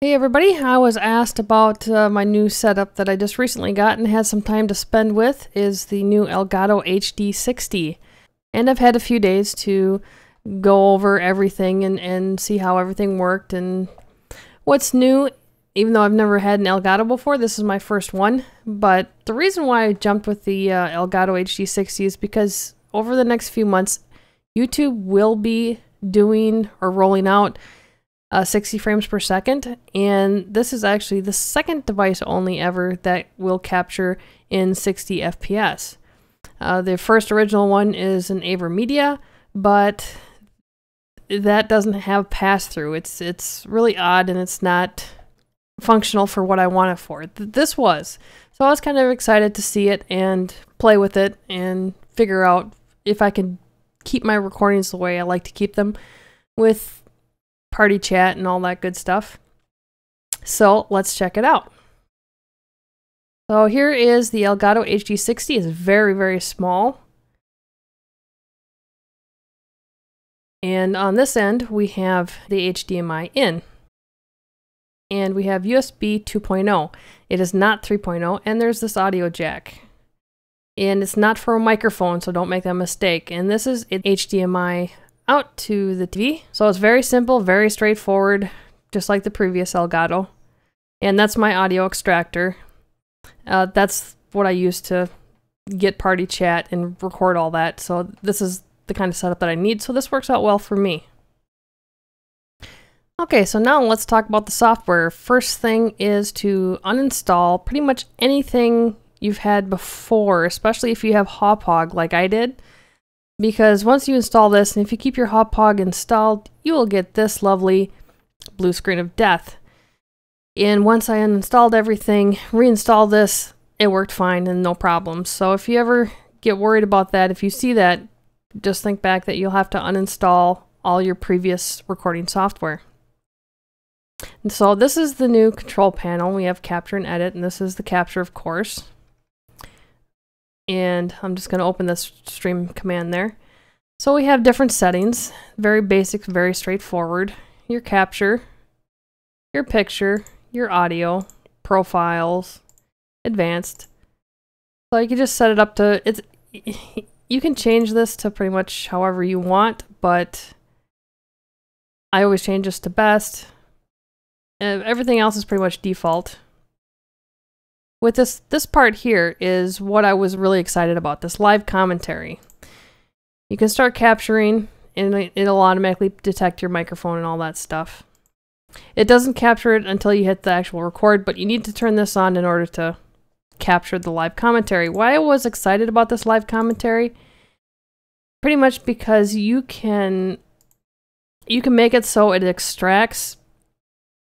Hey everybody, I was asked about my new setup that I just recently got and had some time to spend with is the new Elgato HD60. And I've had a few days to go over everything and see how everything worked and what's new. Even though I've never had an Elgato before, this is my first one. But the reason why I jumped with the Elgato HD60 is because over the next few months, YouTube will be doing or rolling out 60 frames per second, and this is actually the second device only ever that will capture in 60 FPS. The first original one is an AverMedia, but that doesn't have pass-through. It's really odd and it's not functional for what I want it for. This was. So I was kind of excited to see it and play with it and figure out if I can keep my recordings the way I like to keep them with party chat and all that good stuff. So let's check it out. So here is the Elgato HD60. It's very, very small. And on this end, we have the HDMI in. And we have USB 2.0. It is not 3.0, and there's this audio jack. And it's not for a microphone, so don't make that mistake. And this is HDMI out to the TV. So it's very simple, very straightforward, just like the previous Elgato. And that's my audio extractor. That's what I use to get party chat and record all that. So this is the kind of setup that I need. So this works out well for me. Okay, so now let's talk about the software. First thing is to uninstall pretty much anything you've had before, especially if you have Hauppauge like I did. Because once you install this, and if you keep your Hauppauge installed, you will get this lovely blue screen of death. And once I uninstalled everything, reinstalled this, it worked fine and no problems. So if you ever get worried about that, if you see that, just think back that you'll have to uninstall all your previous recording software. And so this is the new control panel. We have capture and edit, and this is the capture, of course. And I'm just going to open this stream command there. So we have different settings, very basic, very straightforward. Your capture, your picture, your audio, profiles, advanced. So you can just set it up to, you can change this to pretty much however you want, but I always change this to best. Everything else is pretty much default. With this part here is what I was really excited about, this live commentary. You can start capturing and it'll automatically detect your microphone and all that stuff. It doesn't capture it until you hit the actual record, but you need to turn this on in order to capture the live commentary. Why I was excited about this live commentary? Pretty much because you can make it so it extracts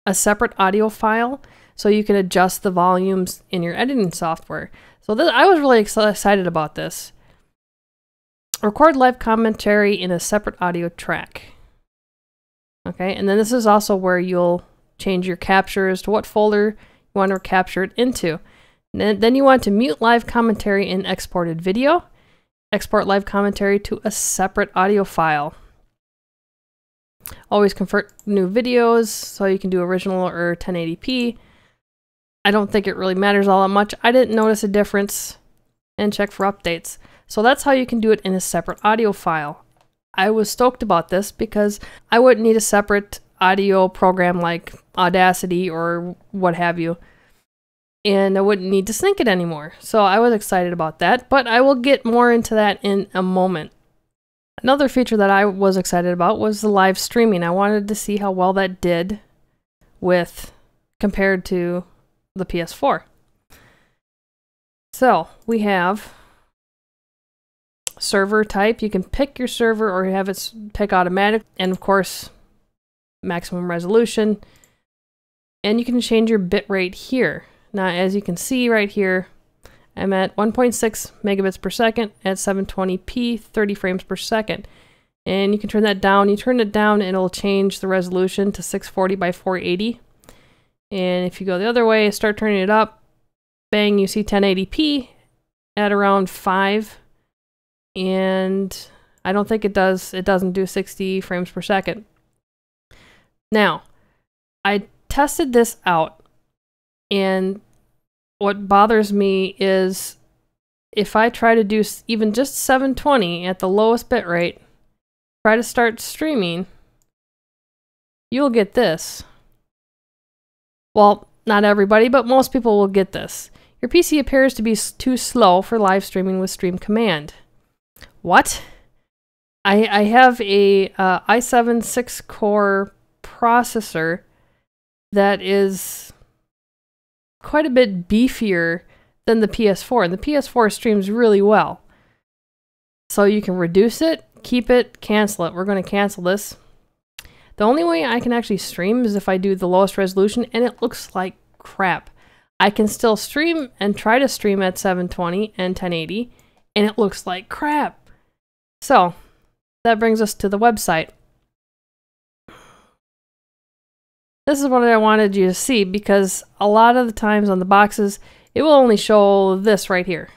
a separate audio file, so you can adjust the volumes in your editing software. So I was really excited about this. Record live commentary in a separate audio track. Okay, and then this is also where you'll change your captures to what folder you want to capture it into. And then you want to mute live commentary in exported video. Export live commentary to a separate audio file. Always convert new videos, so you can do original or 1080p. I don't think it really matters all that much. I didn't notice a difference, and check for updates. So that's how you can do it in a separate audio file. I was stoked about this because I wouldn't need a separate audio program like Audacity or what have you. And I wouldn't need to sync it anymore. So I was excited about that, but I will get more into that in a moment. Another feature that I was excited about was the live streaming. I wanted to see how well that did compared to the PS4. So we have server type. You can pick your server or have it pick automatic, and of course maximum resolution. And you can change your bitrate here. Now as you can see right here, I'm at 1.6 megabits per second at 720p, 30 frames per second. And you can turn that down. You turn it down and it'll change the resolution to 640 by 480. And if you go the other way, start turning it up, bang, you see 1080p at around 5. And I don't think it doesn't do 60 frames per second. Now, I tested this out, and what bothers me is if I try to do even just 720 at the lowest bit rate, try to start streaming, you'll get this. Well, not everybody, but most people will get this. Your PC appears to be too slow for live streaming with Stream Command. What? I have a i7 6-core processor that is quite a bit beefier than the PS4, and the PS4 streams really well. So you can reduce it, keep it, cancel it. We're going to cancel this. The only way I can actually stream is if I do the lowest resolution, and it looks like crap. I can still stream and try to stream at 720 and 1080, and it looks like crap. So that brings us to the website. This is what I wanted you to see, because a lot of the times on the boxes, it will only show this right here.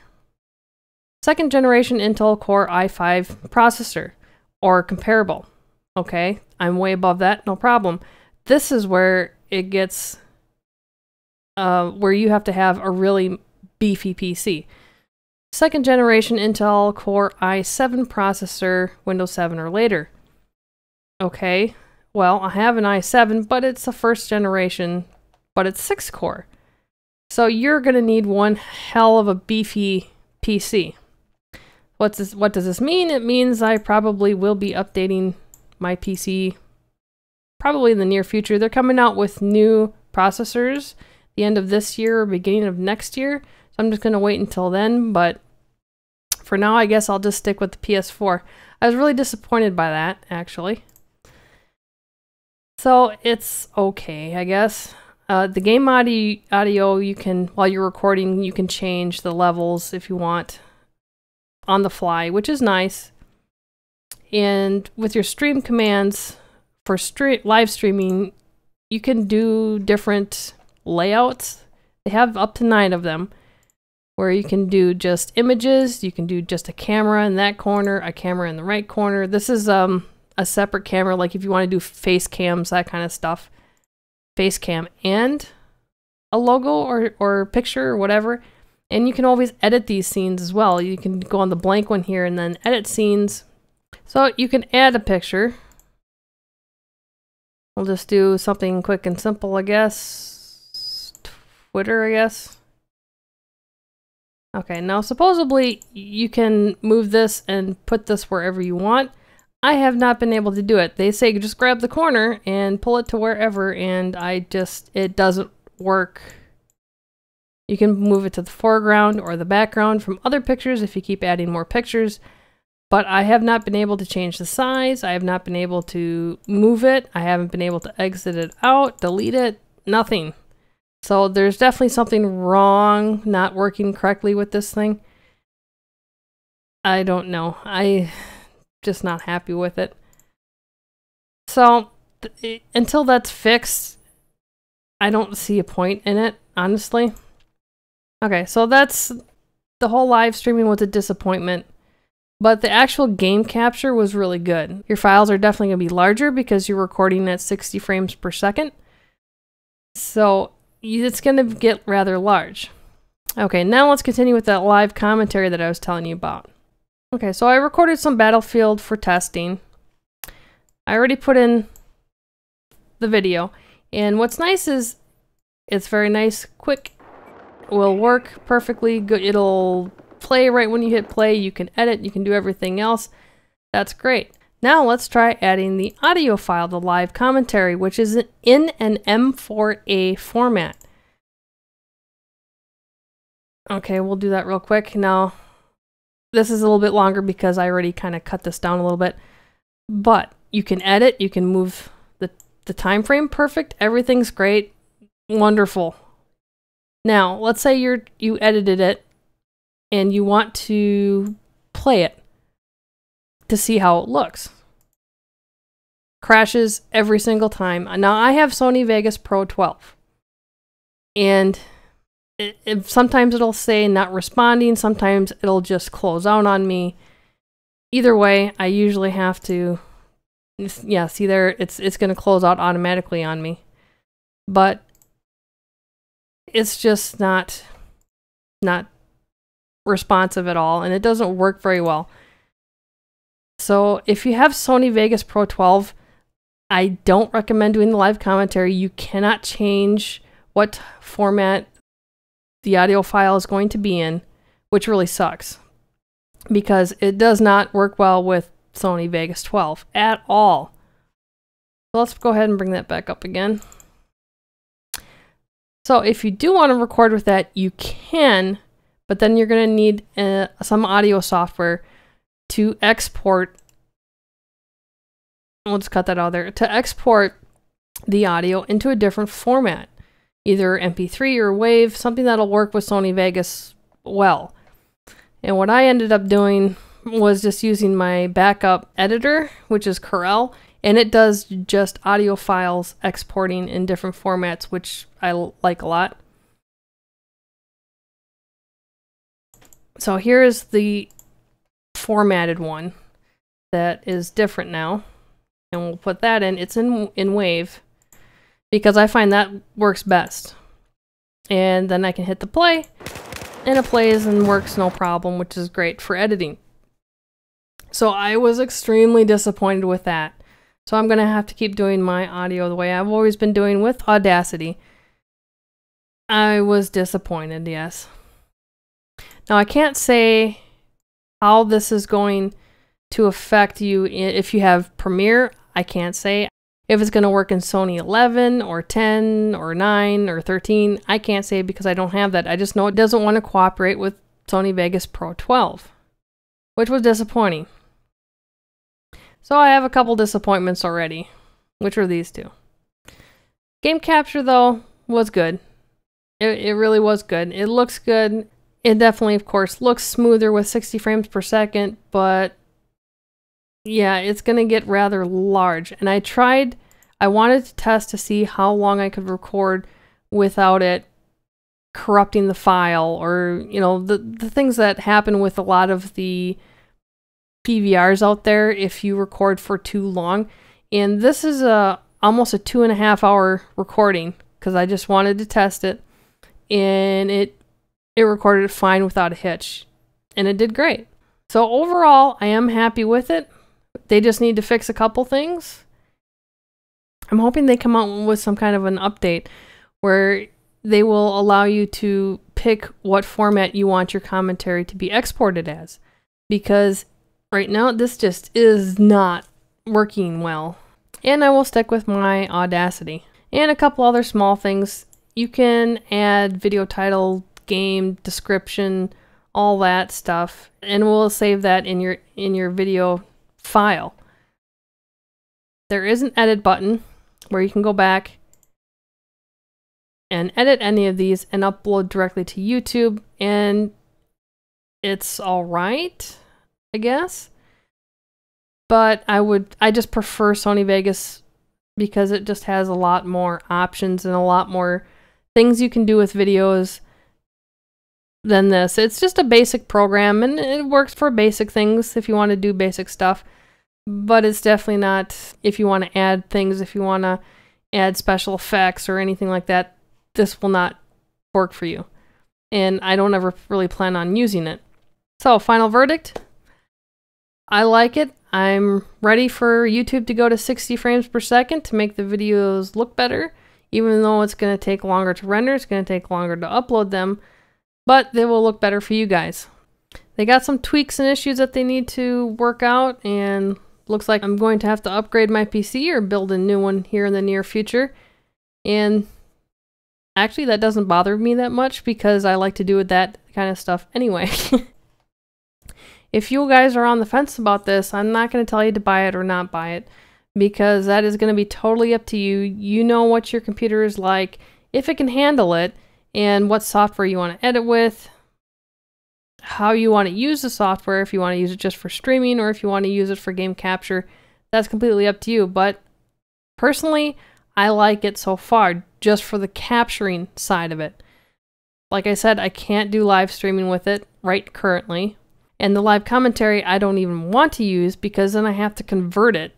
2nd generation Intel Core i5 processor, or comparable. Okay, I'm way above that, no problem. This is where it gets, where you have to have a really beefy PC. 2nd generation Intel Core i7 processor, Windows 7 or later. Okay, well, I have an i7, but it's a 1st generation, but it's 6-core. So you're going to need one hell of a beefy PC. What does this mean? It means I probably will be updating my PC probably in the near future. They're coming out with new processors the end of this year or beginning of next year. So I'm just going to wait until then, but for now I guess I'll just stick with the PS4. I was really disappointed by that, actually. So it's okay, I guess. The game audio, you can, while you're recording, you can change the levels if you want on the fly, which is nice. And with your stream commands for live streaming, you can do different layouts. They have up to 9 of them, where you can do just images, you can do just a camera in that corner, a camera in the right corner. This is a separate camera, like if you want to do face cams, that kind of stuff. Face cam and a logo or picture or whatever. And you can always edit these scenes as well. You can go on the blank one here and then edit scenes. So you can add a picture. We'll just do something quick and simple, I guess. Twitter, I guess. Okay, now supposedly you can move this and put this wherever you want. I have not been able to do it. They say just grab the corner and pull it to wherever, and it doesn't work. You can move it to the foreground or the background from other pictures if you keep adding more pictures, but I have not been able to change the size. I have not been able to move it. I haven't been able to exit it out, delete it, nothing. So there's definitely something wrong, not working correctly with this thing. I don't know. Just not happy with it. So until that's fixed, I don't see a point in it, honestly. Okay, so that's the whole live streaming was a disappointment, but the actual game capture was really good. Your files are definitely going to be larger because you're recording at 60 frames per second. So it's going to get rather large. Okay, now let's continue with that live commentary that I was telling you about. Okay, so I recorded some Battlefield for testing. I already put in the video, and what's nice is it's very nice, quick, will work perfectly good. It'll play right when you hit play. You can edit, you can do everything else. That's great. Now let's try adding the audio file, the live commentary, which is in an M4A format. Okay, we'll do that real quick. Now, this is a little bit longer because I already kind of cut this down a little bit, but you can edit, you can move the time frame perfect, everything's great, wonderful. Now, let's say you edited it and you want to play it to see how it looks. Crashes every single time. Now, I have Sony Vegas Pro 12, and sometimes it'll say not responding, sometimes it'll just close out on me. Either way, I usually have to, yeah, see there, it's going to close out automatically on me. but it's just not responsive at all, and it doesn't work very well. So if you have Sony Vegas Pro 12, I don't recommend doing the live commentary. You cannot change what format the audio file is going to be in, which really sucks because it does not work well with Sony Vegas 12 at all. So let's go ahead and bring that back up again. So if you do want to record with that, you can, but then you're going to need some audio software to export. We'll just cut that out there. To export the audio into a different format, either MP3 or WAV, something that'll work with Sony Vegas well. And what I ended up doing was just using my backup editor, which is Corel, and it does just audio files exporting in different formats, which I like a lot. So here's the formatted one that is different now, and we'll put that in. It's in WAV because I find that works best. And then I can hit the play, and it plays and works no problem, which is great for editing. So I was extremely disappointed with that. So I'm going to have to keep doing my audio the way I've always been doing with Audacity. I was disappointed, yes. Now I can't say how this is going to affect you if you have Premiere. I can't say if it's going to work in Sony 11 or 10 or 9 or 13. I can't say because I don't have that. I just know it doesn't want to cooperate with Sony Vegas Pro 12, which was disappointing. So I have a couple disappointments already, which are these two. Game capture, though, was good. It really was good. It looks good. It definitely, of course, looks smoother with 60 frames per second, but yeah, it's going to get rather large. And I wanted to test to see how long I could record without it corrupting the file, or, you know, the things that happen with a lot of the PVRs out there if you record for too long. And this is almost a 2.5 hour recording because I just wanted to test it, and it recorded it fine without a hitch, and it did great. So overall, I am happy with it. They just need to fix a couple things. I'm hoping they come out with some kind of an update where they will allow you to pick what format you want your commentary to be exported as, because right now this just is not working well. And I will stick with my Audacity. And a couple other small things. You can add video title, game description, all that stuff, and we'll save that in your video file. There is an edit button where you can go back and edit any of these and upload directly to YouTube, and it's all right, I guess. But I just prefer Sony Vegas because it just has a lot more options and a lot more things you can do with videos than this. It's just a basic program, and it works for basic things if you want to do basic stuff. But it's definitely not if you want to add things, if you want to add special effects or anything like that. This will not work for you. And I don't ever really plan on using it. So, final verdict. I like it. I'm ready for YouTube to go to 60 frames per second to make the videos look better. Even though it's going to take longer to render, it's going to take longer to upload them. But they will look better for you guys. They got some tweaks and issues that they need to work out, and looks like I'm going to have to upgrade my PC or build a new one here in the near future. And actually, that doesn't bother me that much because I like to do that kind of stuff anyway. If you guys are on the fence about this, I'm not going to tell you to buy it or not buy it, because that is going to be totally up to you. You know what your computer is like, if it can handle it, and what software you want to edit with, how you want to use the software, if you want to use it just for streaming or if you want to use it for game capture. That's completely up to you. But personally, I like it so far just for the capturing side of it. Like I said, I can't do live streaming with it right currently. And the live commentary I don't even want to use because then I have to convert it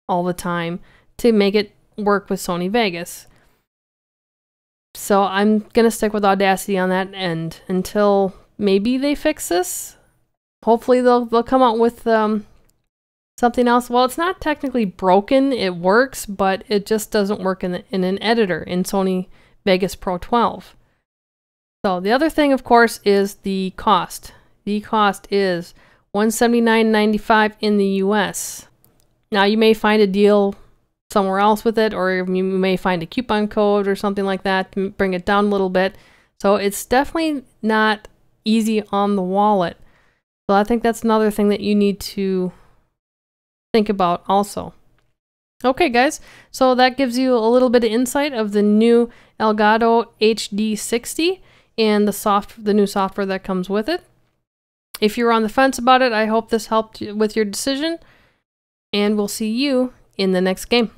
all the time to make it work with Sony Vegas. So I'm going to stick with Audacity on that end until maybe they fix this. Hopefully they'll come out with something else. Well, it's not technically broken. It works, but it just doesn't work in an editor in Sony Vegas Pro 12. So the other thing, of course, is the cost. The cost is $179.95 in the US. Now you may find a deal somewhere else with it, or you may find a coupon code or something like that to bring it down a little bit. So it's definitely not easy on the wallet. So I think that's another thing that you need to think about also. Okay guys, so that gives you a little bit of insight of the new Elgato HD60 and the new software that comes with it. If you're on the fence about it, I hope this helped you with your decision, and we'll see you in the next game.